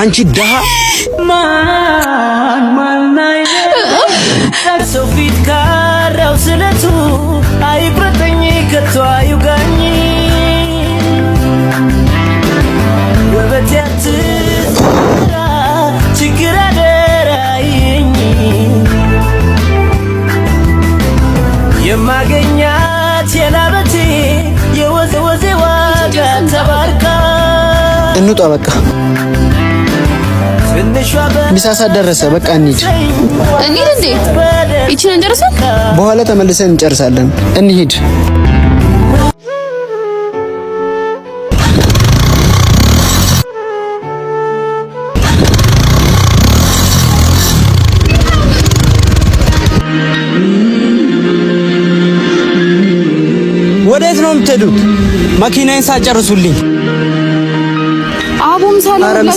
አንቺ ደሃ ማን ሶፊት ካራው ስለቱ አይቁረጠኝ ከቶ አይውጋኝ ወበቲያት ችግር አደራይኝ የማገኛት የላበቴ የወዘወዜ ዋጋ ተባርካ እንውጣ በቃ ሚሳሳ ደረሰ በቃ እንሂድ እንዴ ይቺን እንጨርሳለን በኋላ ተመልሰን እንጨርሳለን እንሂድ ወዴት ነው የምትሄዱት መኪናዬን ሳጨርሱልኝ አቡም ሰላም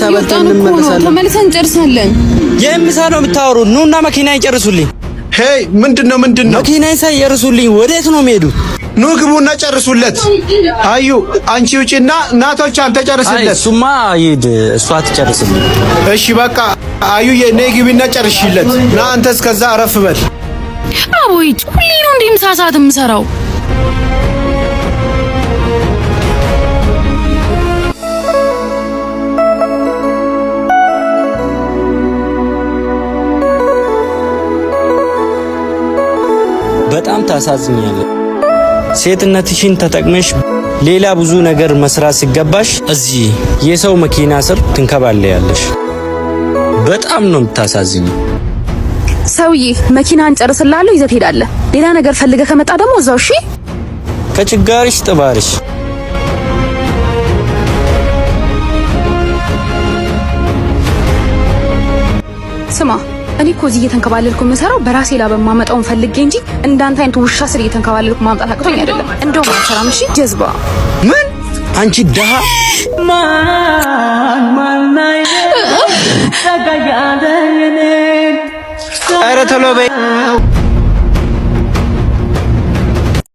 ተመልሰን እንጨርሳለን የምሳ ነው የምታወሩት ኑና መኪናዬን ጨርሱልኝ ሄይ ምንድነው መኪናዬን ሳይጨርሱልኝ ወዴት ነው የምሄዱት ኑ ግቡና ጨርሱለት አዩ አንቺ ውጪና እናቶች አንተ ጨርስለት እሱማ ይድ እሷ ትጨርስልኝ እሺ በቃ አዩ የኔ ግቢና ጨርሽለት ና አንተ እስከዛ አረፍ በል አቦይ ሁሌ ነው እንዴ ምሳ ሰዓት የምሰራው በጣም ታሳዝኛለሽ ሴትነትሽን ተጠቅመሽ ሌላ ብዙ ነገር መስራት ሲገባሽ እዚህ የሰው መኪና ስር ትንከባለያለሽ በጣም ነው የምታሳዝኝ ሰውዬ መኪናን ጨርስላለሁ ይዘት ሄዳለህ ሌላ ነገር ፈልገህ ከመጣ ደግሞ እዛው እሺ ከችጋርሽ ጥባርሽ ስማ እኔ እኮ እዚህ እየተንከባለልኩ የምሰራው በራሴ ላይ በማመጣውን ፈልጌ እንጂ እንዳንተ አይነት ውሻ ስር እየተንከባለልኩ ማምጣት አቅቶኝ አይደለም እንደውም አልሰራም እሺ ጀዝባ ምን አንቺ ደሃ ማን ኧረ ቶሎ በይ